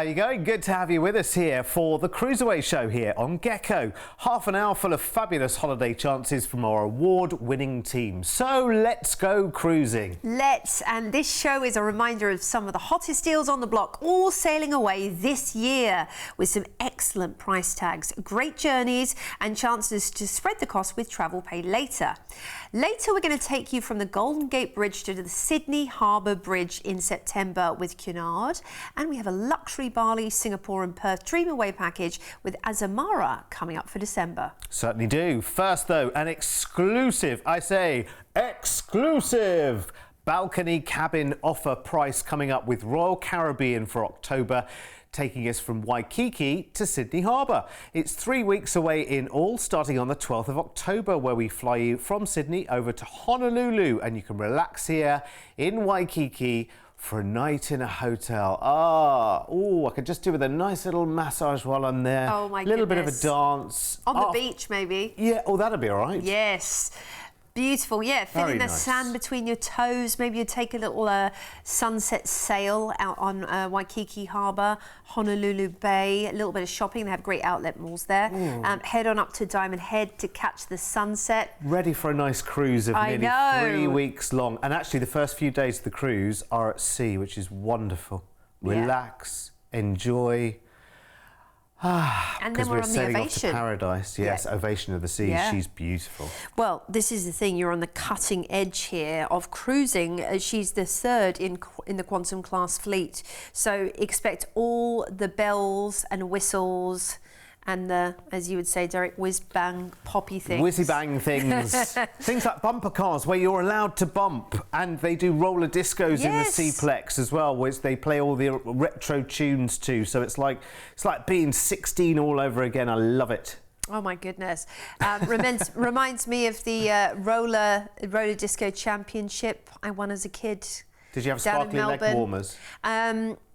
How you going? Good to have you with us here for the CruiseAway show here on Gecko. Half an hour full of fabulous holiday chances from our award-winning team. So let's go cruising. Let's, and this show is a reminder of some of the hottest deals on the block, all sailing away this year with some excellent price tags, great journeys and chances to spread the cost with travel paid later. Later, we're going to take you from the Golden Gate Bridge to the Sydney Harbour Bridge in September with Cunard, and we have a luxury Bali, Singapore and Perth Dream Away package with Azamara coming up for December. Certainly do. First though, an exclusive, I say exclusive, balcony cabin offer price coming up with Royal Caribbean for October, taking us from Waikiki to Sydney Harbour. It's 3 weeks away in all, starting on the 12th of October, where we fly you from Sydney over to Honolulu, and you can relax here in Waikiki for a night in a hotel. I could just do with a nice little massage while I'm there. Oh my goodness. A little bit of a dance. On the beach, maybe. Yeah, that'd be all right. Yes. Beautiful, yeah. Feeling the sand between your toes. Maybe you take a little sunset sail out on Waikiki Harbour, Honolulu Bay. A little bit of shopping. They have great outlet malls there. Head on up to Diamond Head to catch the sunset. Ready for a nice cruise of nearly 3 weeks long. And actually, the first few days of the cruise are at sea, which is wonderful. Relax, enjoy. And then we're on the Ovation. Off to paradise. Yes, Ovation of the Seas. Yeah. She's beautiful. Well, this is the thing. You're on the cutting edge here of cruising. She's the third in the Quantum class fleet. So expect all the bells and whistles and the, as you would say, Derek, whiz-bang poppy things. Whizzy-bang things. Things like bumper cars where you're allowed to bump, and they do roller discos in the Seaplex as well, which they play all the retro tunes to. So it's like being 16 all over again. I love it. Oh my goodness. Reminds me of the roller disco championship I won as a kid. Did you have sparkly leg warmers?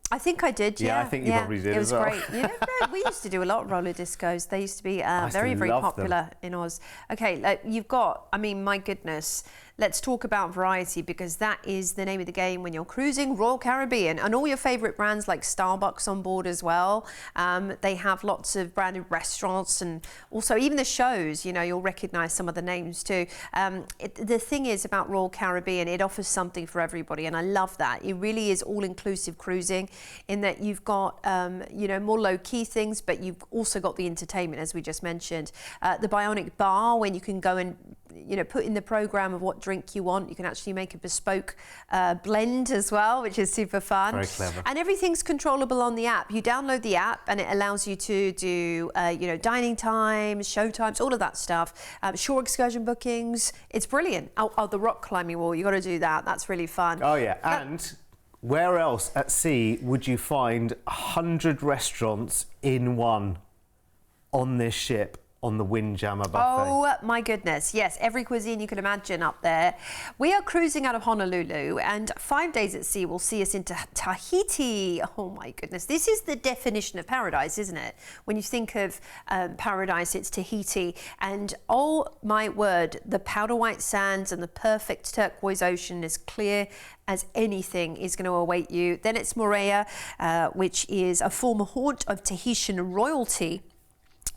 I think I did, yeah. I think you probably did as well. It was great. We used to do a lot of roller discos. They used to be very popular in Oz. Okay, you've got, I mean, my goodness, let's talk about variety, because that is the name of the game when you're cruising Royal Caribbean, and all your favourite brands like Starbucks on board as well. They have lots of branded restaurants, and also even the shows, you'll recognise some of the names too. The thing is about Royal Caribbean, it offers something for everybody, and I love that. It really is all-inclusive cruising, in that you've got more low-key things, but you've also got the entertainment, as we just mentioned. The Bionic Bar, when you can go and put in the program of what drink you want. You can actually make a bespoke blend as well, which is super fun. Very clever. And everything's controllable on the app. You download the app and it allows you to do dining times, show times, all of that stuff. Shore excursion bookings. It's brilliant. Oh, the rock climbing wall. You got to do that. That's really fun. Oh yeah, and where else at sea would you find 100 restaurants in one on this ship? On the Windjammer buffet. Oh my goodness, yes, every cuisine you can imagine up there. We are cruising out of Honolulu, and 5 days at sea will see us into Tahiti. Oh my goodness, this is the definition of paradise, isn't it? When you think of paradise, it's Tahiti, and oh my word, the powder white sands and the perfect turquoise ocean, is clear as anything, is going to await you. Then it's Moorea, which is a former haunt of Tahitian royalty.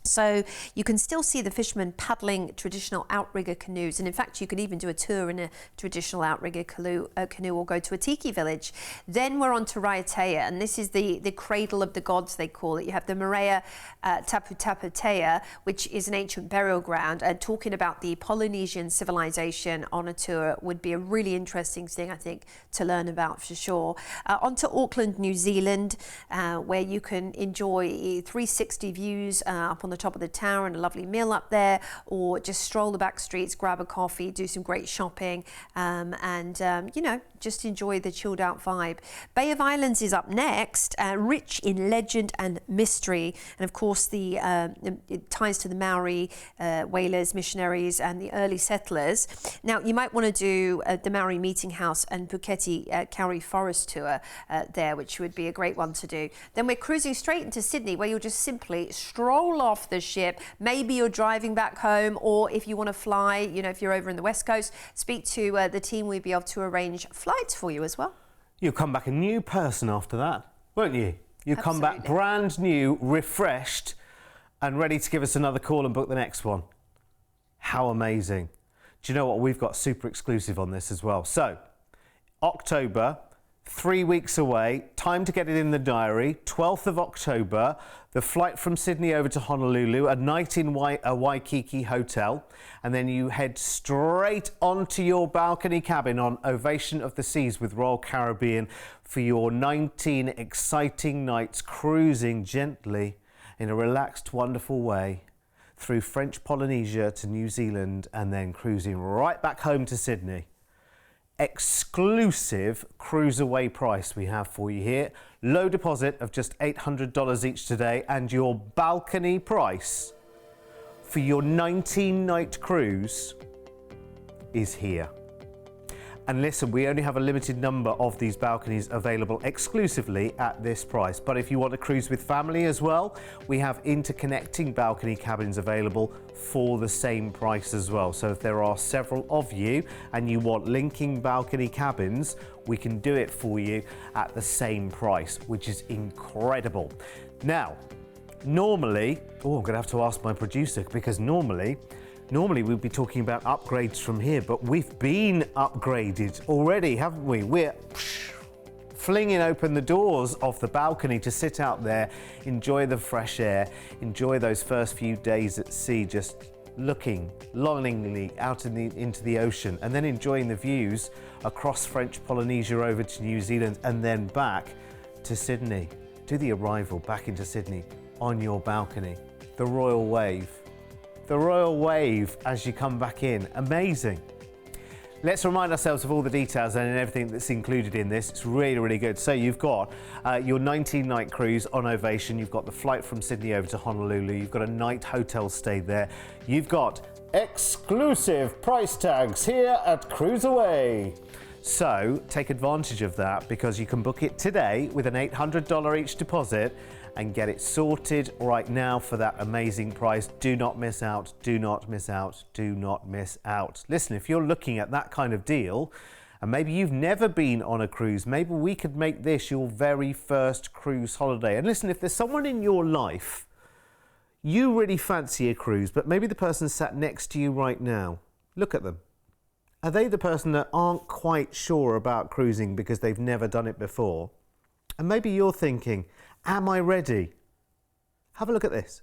So you can still see the fishermen paddling traditional outrigger canoes, and in fact you could even do a tour in a traditional outrigger canoe or go to a tiki village. Then we're on to Raiatea, and this is the cradle of the gods, they call it. You have the Moorea Taputaputea, which is an ancient burial ground, and talking about the Polynesian civilization on a tour would be a really interesting thing, I think, to learn about for sure. On to Auckland, New Zealand, where you can enjoy 360 views up on the top of the tower and a lovely meal up there, or just stroll the back streets, grab a coffee, do some great shopping, and just enjoy the chilled out vibe. Bay of Islands is up next, rich in legend and mystery, and of course it ties to the Maori whalers, missionaries and the early settlers. Now you might want to do the Maori Meeting House and Puketi Kauri Forest tour there, which would be a great one to do. Then we're cruising straight into Sydney, where you'll just simply stroll off the ship. Maybe you're driving back home, or if you want to fly, if you're over in the West Coast, speak to the team. We'd be able to arrange flights for you as well. You'll come back a new person after that, won't you? You come back Absolutely. brand new, refreshed, and ready to give us another call and book the next one. How amazing. Do you know what? We've got super exclusive on this as well. So, October, 3 weeks away, time to get it in the diary. 12th of October, the flight from Sydney over to Honolulu, a night in a Waikiki hotel, and then you head straight onto your balcony cabin on Ovation of the Seas with Royal Caribbean for your 19 exciting nights cruising gently in a relaxed, wonderful way through French Polynesia to New Zealand and then cruising right back home to Sydney. Exclusive CruiseAway price we have for you here. Low deposit of just $800 each today, and your balcony price for your 19-night cruise is here. And listen, we only have a limited number of these balconies available exclusively at this price. But if you want to cruise with family as well, we have interconnecting balcony cabins available for the same price as well. So if there are several of you and you want linking balcony cabins, we can do it for you at the same price, which is incredible. Now, normally, I'm going to have to ask my producer, because normally we'd be talking about upgrades from here, but we've been upgraded already, haven't we? We're flinging open the doors of the balcony to sit out there, enjoy the fresh air, enjoy those first few days at sea, just looking longingly out into the ocean, and then enjoying the views across French Polynesia over to New Zealand and then back to Sydney. Do the arrival back into Sydney on your balcony. The Royal Wave. The Royal Wave as you come back in. Amazing. Let's remind ourselves of all the details and everything that's included in this. It's really, really good. So you've got your 19-night cruise on Ovation. You've got the flight from Sydney over to Honolulu. You've got a night hotel stay there. You've got exclusive price tags here at CruiseAway. So take advantage of that, because you can book it today with an $800 each deposit and get it sorted right now for that amazing price. Do not miss out, do not miss out, do not miss out. Listen, if you're looking at that kind of deal, and maybe you've never been on a cruise, maybe we could make this your very first cruise holiday. And listen, if there's someone in your life, you really fancy a cruise, but maybe the person sat next to you right now, look at them. Are they the person that aren't quite sure about cruising because they've never done it before? And maybe you're thinking, am I ready? Have a look at this.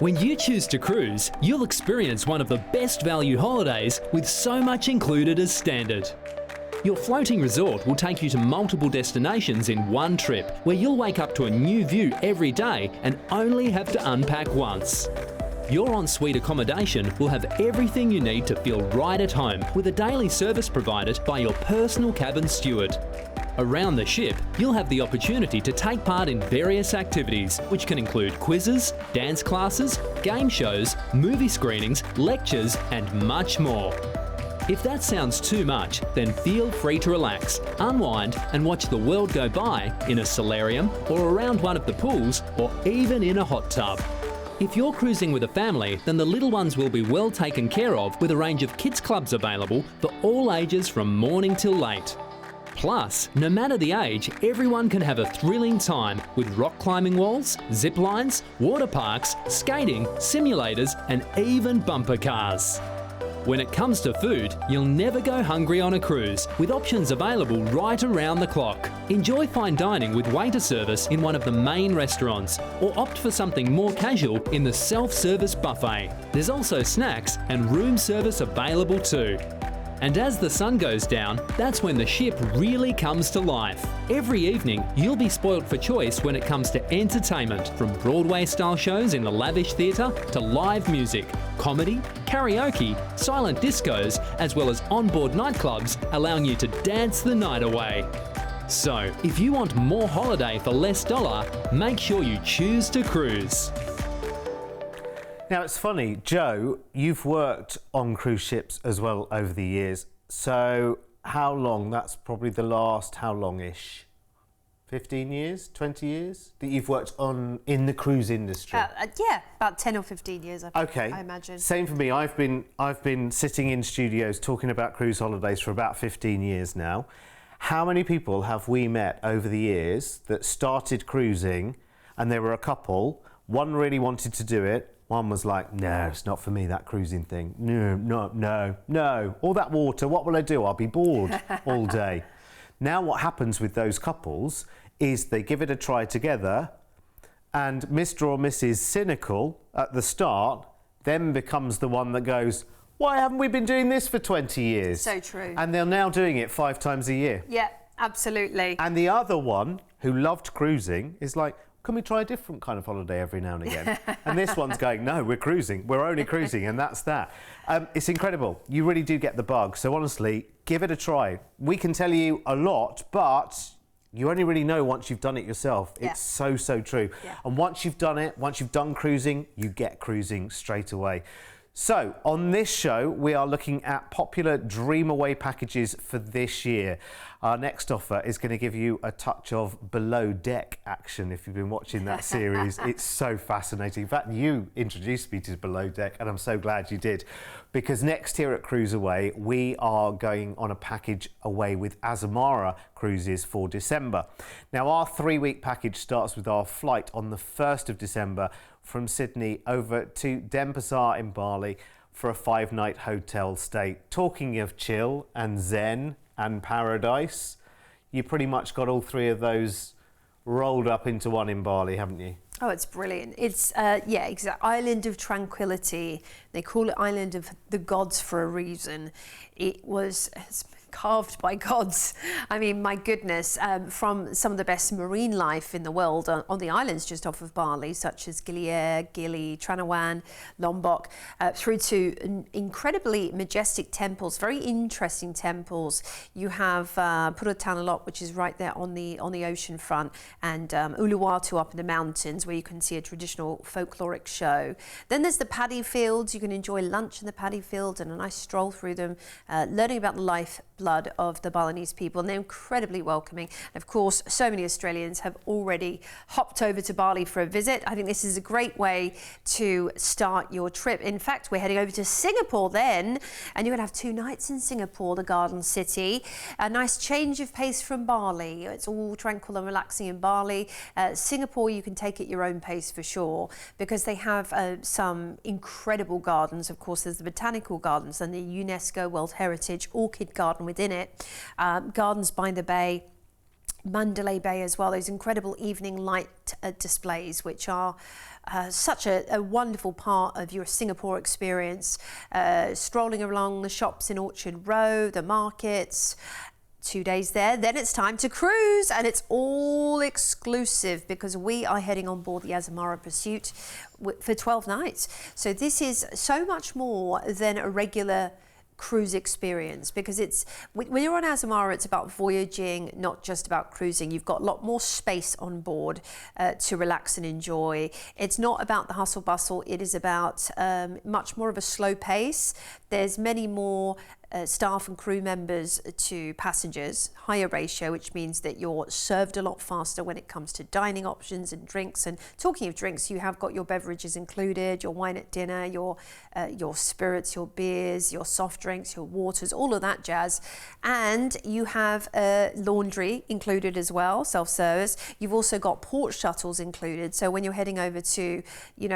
When you choose to cruise, you'll experience one of the best value holidays with so much included as standard. Your floating resort will take you to multiple destinations in one trip, where you'll wake up to a new view every day and only have to unpack once. Your ensuite accommodation will have everything you need to feel right at home, with a daily service provided by your personal cabin steward. Around the ship, you'll have the opportunity to take part in various activities, which can include quizzes, dance classes, game shows, movie screenings, lectures, and much more. If that sounds too much, then feel free to relax, unwind, and watch the world go by in a solarium or around one of the pools, or even in a hot tub. If you're cruising with a family, then the little ones will be well taken care of, with a range of kids clubs available for all ages from morning till late. Plus, no matter the age, everyone can have a thrilling time with rock climbing walls, zip lines, water parks, skating, simulators, and even bumper cars. When it comes to food, you'll never go hungry on a cruise, with options available right around the clock. Enjoy fine dining with waiter service in one of the main restaurants, or opt for something more casual in the self-service buffet. There's also snacks and room service available too. And as the sun goes down, that's when the ship really comes to life. Every evening, you'll be spoilt for choice when it comes to entertainment, from Broadway-style shows in the lavish theatre to live music, comedy, karaoke, silent discos, as well as onboard nightclubs, allowing you to dance the night away. So, if you want more holiday for less dollar, make sure you choose to cruise. Now, it's funny, Joe, you've worked on cruise ships as well over the years. So how long? That's probably the last, how long-ish? 15 years, 20 years that you've worked in the cruise industry? Yeah, about 10 or 15 years, I imagine. Same for me. I've been sitting in studios talking about cruise holidays for about 15 years now. How many people have we met over the years that started cruising and there were a couple, one really wanted to do it, one was like, no, it's not for me, that cruising thing. No. All that water, what will I do? I'll be bored all day. Now what happens with those couples is they give it a try together, and Mr. or Mrs. Cynical at the start then becomes the one that goes, why haven't we been doing this for 20 years? So true. And they're now doing it 5 times a year. Yeah, absolutely. And the other one who loved cruising is like, can we try a different kind of holiday every now and again? And this one's going, no, we're cruising. We're only cruising, and that's that. It's incredible. You really do get the bug. So honestly, give it a try. We can tell you a lot, but you only really know once you've done it yourself. Yeah. It's so true. Yeah. And once you've done it, once you've done cruising, you get cruising straight away. So on this show, we are looking at popular Dream Away packages for this year. Our next offer is going to give you a touch of below deck action. If you've been watching that series, it's so fascinating. In fact, you introduced me to below deck, and I'm so glad you did, because next here at CruiseAway, we are going on a package away with Azamara Cruises for December. Now, our 3-week package starts with our flight on the 1st of December from Sydney over to Denpasar in Bali for a 5-night hotel stay. Talking of chill and zen and paradise, you pretty much got all 3 of those rolled up into one in Bali, haven't you? Oh, it's brilliant. It's, yeah, exactly. Island of tranquility. They call it Island of the Gods for a reason. It's carved by gods. I mean, my goodness, from some of the best marine life in the world on the islands just off of Bali, such as Gili, Tranawan, Lombok, through to incredibly majestic temples, very interesting temples. You have Purutanalok, which is right there on the ocean front, and Uluwatu up in the mountains, where you can see a traditional folkloric show. Then there's the paddy fields. You can enjoy lunch in the paddy fields and a nice stroll through them, learning about the lifeblood of the Balinese people, and they're incredibly welcoming. And of course, so many Australians have already hopped over to Bali for a visit. I think this is a great way to start your trip. In fact, we're heading over to Singapore then, and you're going to have 2 nights in Singapore, the Garden City. A nice change of pace from Bali. It's all tranquil and relaxing in Bali. Singapore, you can take at your own pace for sure, because they have some incredible gardens. Of course, there's the Botanical Gardens and the UNESCO World Heritage Orchid Garden within it. Gardens by the Bay, Mandalay Bay as well, those incredible evening light displays, which are such a wonderful part of your Singapore experience. Strolling along the shops in Orchard Row, the markets. 2 days there, then it's time to cruise, and it's all exclusive because we are heading on board the Azamara Pursuit for 12 nights. So this is so much more than a regular cruise experience, because it's when you're on Azamara, it's about voyaging, not just about cruising. You've got a lot more space on board to relax and enjoy. It's not about the hustle bustle. It is about much more of a slow pace. There's many more staff and crew members to passengers, higher ratio, which means that you're served a lot faster when it comes to dining options and drinks. And talking of drinks, you have got your beverages included, your wine at dinner, your spirits, your beers, your soft drinks, your waters, all of that jazz. And you have laundry included as well, self-service. You've also got port shuttles included. So when you're heading over to,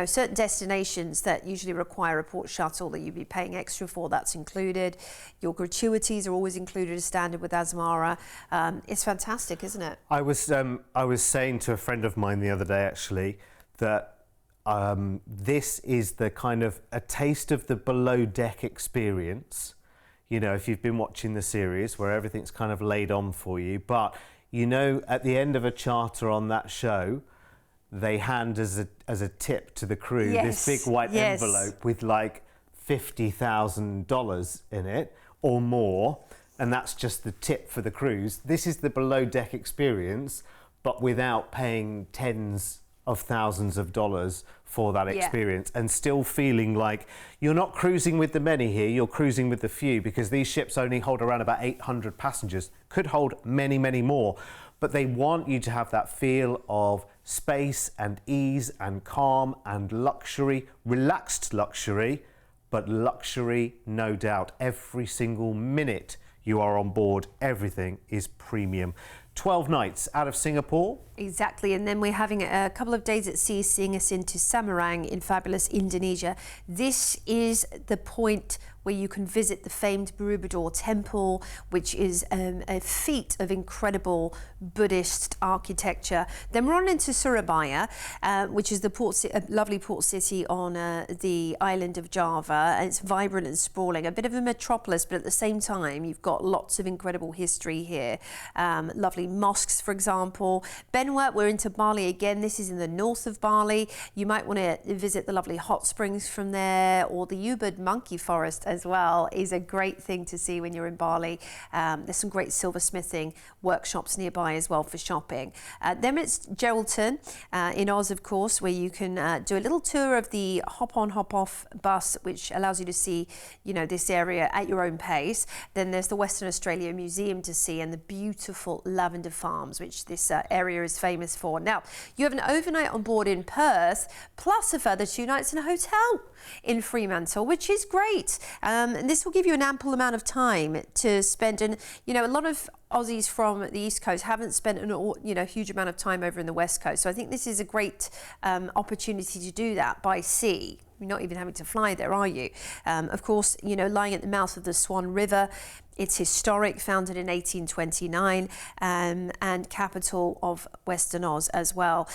certain destinations that usually require a port shuttle that you'd be paying extra for, that's included. Your gratuities are always included as standard with Azamara. It's fantastic, isn't it? I was saying to a friend of mine the other day, actually, that this is the kind of a taste of the below deck experience. If you've been watching the series, where everything's kind of laid on for you, but at the end of a charter on that show, they hand as a tip to the crew this big white envelope with like $50,000 in it or more, and that's just the tip for the cruise. This is the below deck experience, but without paying tens of thousands of dollars for that experience, and still feeling like you're not cruising with the many here, you're cruising with the few, because these ships only hold around about 800 passengers, could hold many, many more, but they want you to have that feel of space and ease and calm and luxury, relaxed luxury, but luxury, no doubt. Every single minute you are on board, everything is premium. 12 nights out of Singapore. Exactly, and then we're having a couple of days at sea, seeing us into Samarang in fabulous Indonesia. This is the point where you can visit the famed Borobudur temple, which is a feat of incredible Buddhist architecture. Then we're on into Surabaya, which is the lovely port city on the island of Java, and it's vibrant and sprawling, a bit of a metropolis, but at the same time you've got lots of incredible history here. Lovely mosques, for example. Benua, we're into Bali again. This is in the north of Bali. You might want to visit the lovely hot springs from there, or the Ubud monkey forest as well is a great thing to see when you're in Bali. There's some great silversmithing workshops nearby as well for shopping. Then it's Geraldton in Oz, of course, where you can do a little tour of the hop-on, hop-off bus, which allows you to see, this area at your own pace. Then there's the Western Australia Museum to see, and the beautiful lavender farms, which this area is famous for. Now, you have an overnight on board in Perth, plus a further 2 nights in a hotel in Fremantle, which is great. And this will give you an ample amount of time to spend. And, a lot of Aussies from the East Coast haven't spent a huge amount of time over in the West Coast. So I think this is a great opportunity to do that by sea. You're not even having to fly there, are you? Of course, lying at the mouth of the Swan River. It's historic, founded in 1829, and capital of Western Oz as well.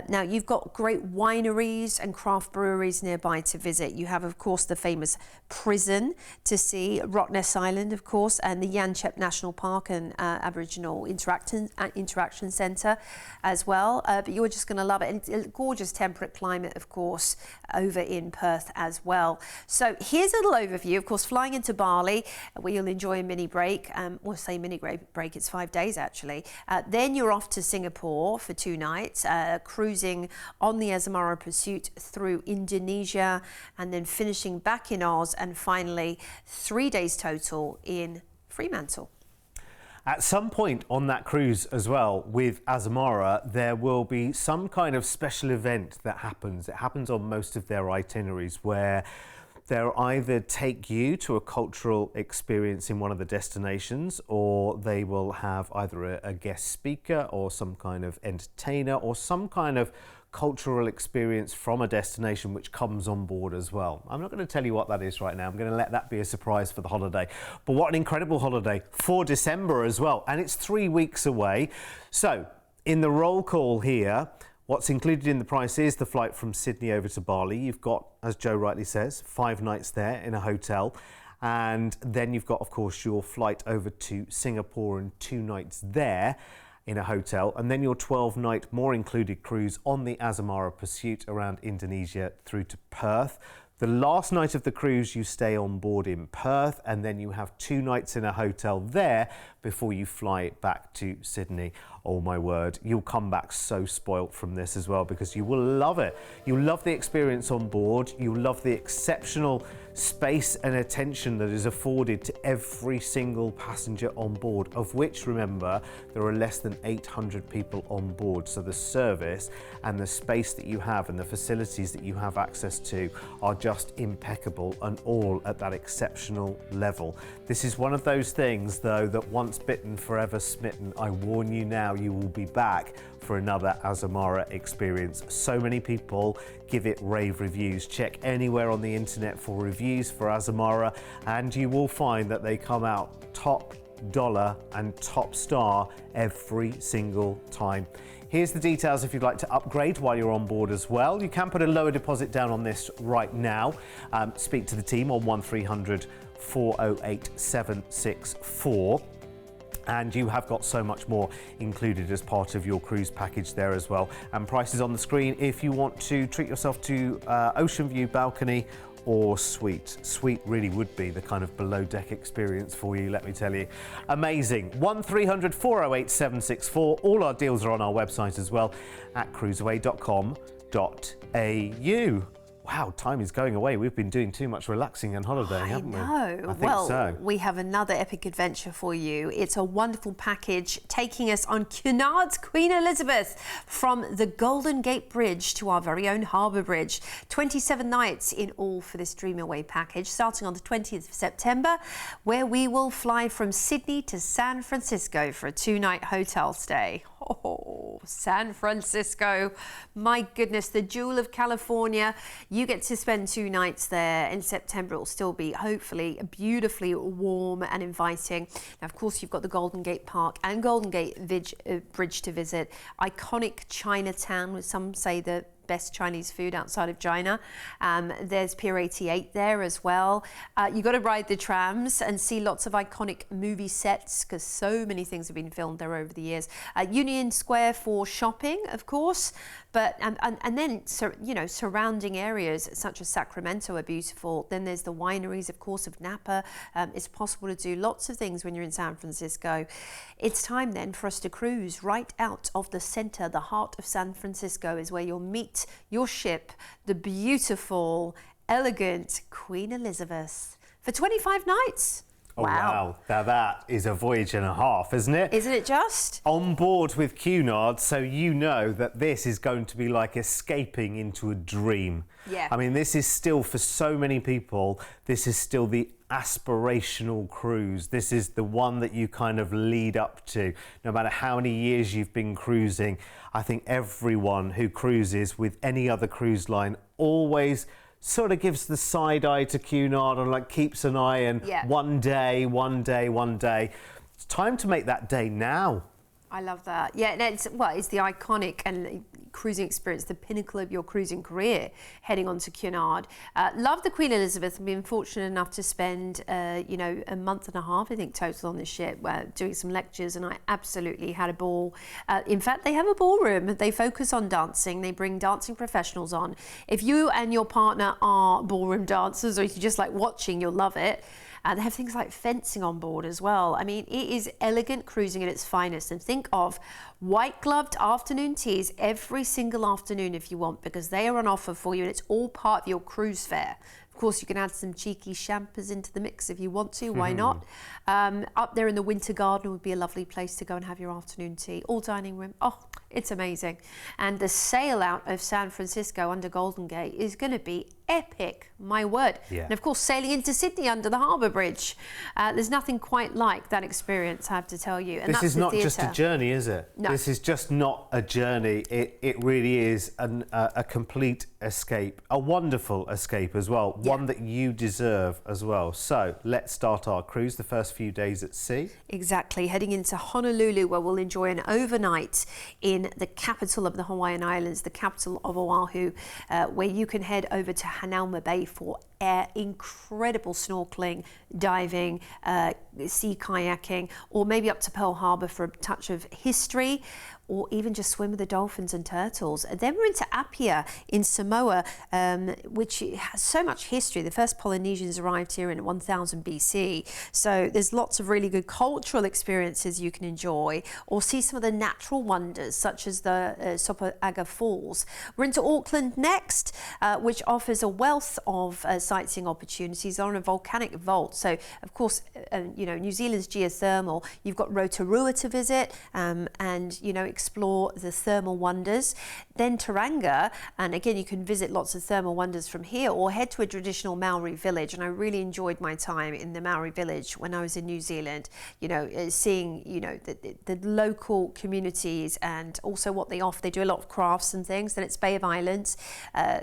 Now, you've got great wineries and craft breweries nearby to visit. You have, of course, the famous prison to see, Rottnest Island, of course, and the Yanchep National Park and Aboriginal Interaction Centre as well. But you're just going to love it. And it's a gorgeous temperate climate, of course, over in Perth as well. So here's a little overview, of course, flying into Bali, where you'll enjoy a mini break. We'll say mini break, it's 5 days actually. Then you're off to Singapore for 2 nights, cruising on the Azamara Pursuit through Indonesia, and then finishing back in Oz, and finally 3 days total in Fremantle. At some point on that cruise as well with Azamara, there will be some kind of special event that happens. It happens on most of their itineraries, where they'll either take you to a cultural experience in one of the destinations, or they will have either a guest speaker or some kind of entertainer or some kind of cultural experience from a destination which comes on board as well. I'm not going to tell you what that is right now. I'm going to let that be a surprise for the holiday. But what an incredible holiday for December as well. And it's 3 weeks away. So in the roll call here, what's included in the price is the flight from Sydney over to Bali. You've got, as Joe rightly says, 5 nights there in a hotel. And then you've got, of course, your flight over to Singapore and 2 nights there in a hotel. And then your 12-night more included cruise on the Azamara Pursuit around Indonesia through to Perth. The last night of the cruise, you stay on board in Perth, and then you have 2 nights in a hotel there before you fly back to Sydney. Oh my word, you'll come back so spoilt from this as well, because you will love it. You'll love the experience on board. You'll love the exceptional space and attention that is afforded to every single passenger on board, of which, remember, there are less than 800 people on board. So the service and the space that you have and the facilities that you have access to are just impeccable, and all at that exceptional level. This is one of those things, though, that once bitten, forever smitten. I warn you now, you will be back for another Azamara experience. So many people give it rave reviews. Check anywhere on the internet for reviews for Azamara, and you will find that they come out top dollar and top star every single time. Here's the details if you'd like to upgrade while you're on board as well. You can put a lower deposit down on this right now. Speak to the team on 1300 408 764. And you have got so much more included as part of your cruise package there as well. And prices on the screen if you want to treat yourself to ocean view, balcony or suite. Suite really would be the kind of below deck experience for you, let me tell you. Amazing. 1300 408 764. All our deals are on our website as well at cruiseaway.com.au. Wow, time is going away. We've been doing too much relaxing and holidaying, haven't we? I think well, so. we have another epic adventure for you. It's a wonderful package taking us on Cunard's Queen Elizabeth from the Golden Gate Bridge to our very own Harbour Bridge. 27 nights in all for this Dream Away package, starting on the 20th of September, where we will fly from Sydney to San Francisco for a 2-night hotel stay. Oh, San Francisco. My goodness, the jewel of California. You get to spend 2 nights there. In September, it will still be, hopefully, beautifully warm and inviting. Now, of course, you've got the Golden Gate Park and Golden Gate Bridge to visit. Iconic Chinatown, with some say the best Chinese food outside of China. There's Pier 88 there as well. You've got to ride the trams and see lots of iconic movie sets, because so many things have been filmed there over the years. Union Square for shopping, of course, but and then surrounding areas such as Sacramento are beautiful. Then there's the wineries, of course, of Napa. It's possible to do lots of things when you're in San Francisco. It's time then for us to cruise right out of the center, the heart of San Francisco is where you'll meet your ship, the beautiful, elegant Queen Elizabeth, for 25 nights. Oh, wow. Now that is a voyage and a half, isn't it? Isn't it just? On board with Cunard, so you know that this is going to be like escaping into a dream. Yeah. I mean, this is still, for so many people, this is still the aspirational cruise. This is the one that you kind of lead up to. No matter how many years you've been cruising, I think everyone who cruises with any other cruise line always sort of gives the side eye to Cunard and like keeps an eye, and one day. It's time to make that day now. I love that. Yeah, it's the iconic and cruising experience, the pinnacle of your cruising career, heading on to Cunard. Love the Queen Elizabeth. I've been fortunate enough to spend, a month and a half, I think, total on the ship, doing some lectures, and I absolutely had a ball. In fact, they have a ballroom. They focus on dancing. They bring dancing professionals on. If you and your partner are ballroom dancers, or if you just like watching, you'll love it. They have things like fencing on board as well. I mean, it is elegant cruising at its finest. And think of white-gloved afternoon teas every single afternoon if you want, because they are on offer for you, and it's all part of your cruise fare. Of course, you can add some cheeky champers into the mix if you want to, why not? Up there in the Winter Garden would be a lovely place to go and have your afternoon tea. All dining room. Oh, it's amazing. And the sail out of San Francisco under Golden Gate is going to be epic, my word. Yeah. And of course, sailing into Sydney under the Harbour Bridge. There's nothing quite like that experience, I have to tell you. And this is not just a journey, is it? No. This is just not a journey. It really is a complete escape, a wonderful escape as well, one that you deserve as well. So let's start our cruise, the first few days at sea. Exactly, heading into Honolulu, where we'll enjoy an overnight in the capital of the Hawaiian Islands, the capital of Oahu, where you can head over to Hanauma Bay for incredible snorkeling, diving, sea kayaking, or maybe up to Pearl Harbor for a touch of history, or even just swim with the dolphins and turtles. And then we're into Apia in Samoa, which has so much history. The first Polynesians arrived here in 1000 BC. So there's lots of really good cultural experiences you can enjoy, or see some of the natural wonders, such as the Sopoaga Falls. We're into Auckland next, which offers a wealth of sightseeing opportunities on a volcanic vault. So, of course, New Zealand's geothermal. You've got Rotorua to visit, and, explore the thermal wonders. Then Tauranga, and again, you can visit lots of thermal wonders from here, or head to a traditional Maori village. And I really enjoyed my time in the Maori village when I was in New Zealand, seeing, the local communities and also what they offer. They do a lot of crafts and things. Then it's Bay of Islands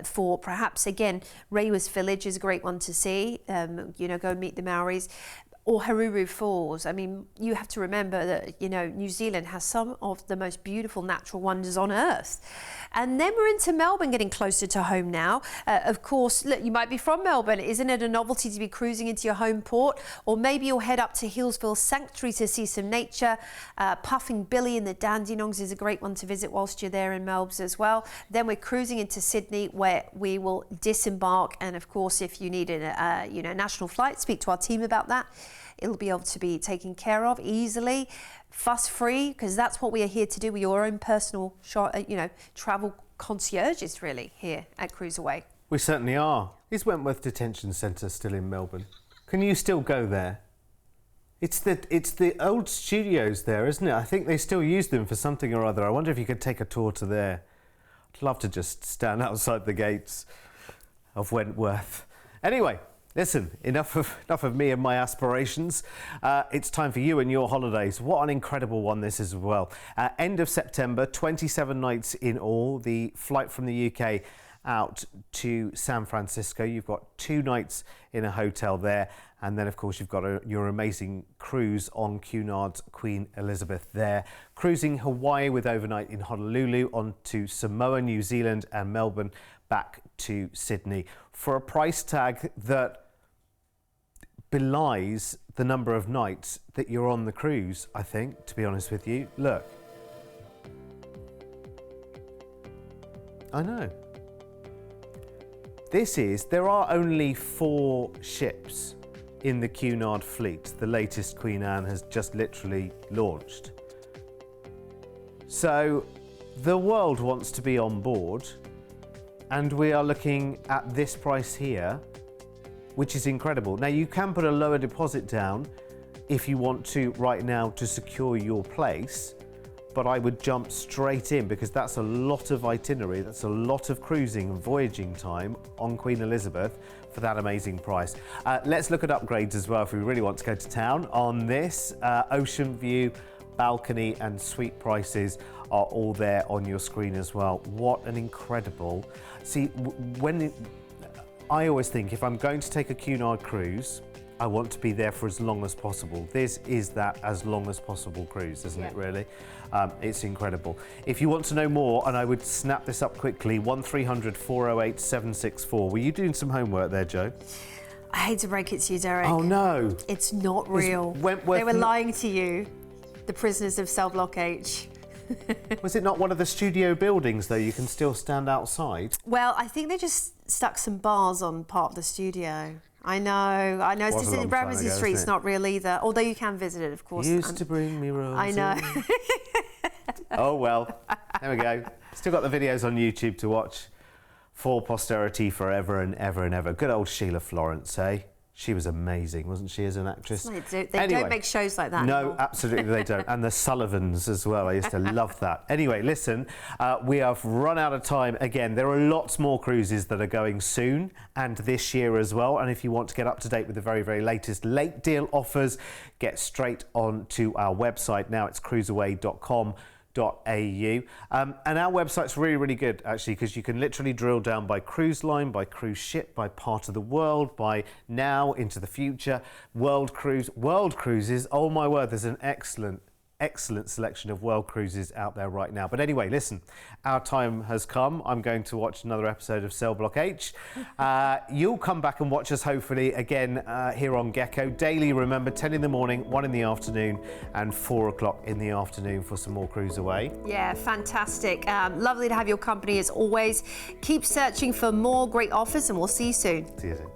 for perhaps, again, Reiwa's village is a great one to see, go and meet the Maoris. Or Haruru Falls. I mean, you have to remember that, New Zealand has some of the most beautiful natural wonders on earth. And then we're into Melbourne, getting closer to home now. Of course, look, you might be from Melbourne. Isn't it a novelty to be cruising into your home port? Or maybe you'll head up to Hillsville Sanctuary to see some nature. Puffing Billy and the Dandenongs is a great one to visit whilst you're there in Melbourne as well. Then we're cruising into Sydney, where we will disembark. And of course, if you need a national flight, speak to our team about that. It'll be able to be taken care of easily, fuss-free, because that's what we are here to do. We're your own personal, travel concierges, really, here at CruiseAway. We certainly are. Is Wentworth Detention Centre still in Melbourne? Can you still go there? It's the old studios there, isn't it? I think they still use them for something or other. I wonder if you could take a tour to there. I'd love to just stand outside the gates of Wentworth. Anyway, listen, enough of me and my aspirations. It's time for you and your holidays. What an incredible one this is as well. End of September, 27 nights in all. The flight from the UK out to San Francisco. You've got 2 nights in a hotel there. And then, of course, you've got your amazing cruise on Cunard's Queen Elizabeth there. Cruising Hawaii with overnight in Honolulu, on to Samoa, New Zealand and Melbourne, back to Sydney for a price tag that belies the number of nights that you're on the cruise, I think, to be honest with you. Look. I know. There are only 4 ships in the Cunard fleet. The latest Queen Anne has just literally launched. So the world wants to be on board, and we are looking at this price here, which is incredible. Now, you can put a lower deposit down if you want to right now to secure your place, but I would jump straight in because that's a lot of itinerary, that's a lot of cruising and voyaging time on Queen Elizabeth for that amazing price. Let's look at upgrades as well if we really want to go to town on this. Ocean view, balcony and suite prices are all there on your screen as well. What an incredible... See, I always think if I'm going to take a Cunard cruise, I want to be there for as long as possible. This is that as long as possible cruise, isn't it, really? It's incredible. If you want to know more, and I would snap this up quickly, 1300 408 764. Were you doing some homework there, Jo? I hate to break it to you, Derek. Oh, no. It's not real. They were lying to you, the prisoners of Cell Block H. Was it not one of the studio buildings, though? You can still stand outside? Well, I think they just stuck some bars on part of the studio. I know. It's just in Gramercy Street. It's not real either. Although you can visit it, of course. Used to bring me roses. I know. Oh, well. There we go. Still got the videos on YouTube to watch for posterity forever and ever and ever. Good old Sheila Florence, eh? She was amazing, wasn't she, as an actress? They don't make shows like that No, anymore. absolutely they don't. And the Sullivans as well. I used to love that. Anyway, listen, we have run out of time again. There are lots more cruises that are going soon and this year as well. And if you want to get up to date with the very, very latest late deal offers, get straight on to our website. Now it's cruiseaway.com.au. And our website's really, really good, actually, because you can literally drill down by cruise line, by cruise ship, by part of the world, by now, into the future, world cruises. Oh my word, there's an excellent selection of world cruises out there right now. But anyway, listen, our time has come. I'm going to watch another episode of Cell Block H. You'll come back and watch us hopefully again here on Gecko. Daily, remember, 10 in the morning, 1 in the afternoon and 4 o'clock in the afternoon for some more CruiseAway. Yeah, fantastic. Lovely to have your company as always. Keep searching for more great offers and we'll see you soon. See you soon.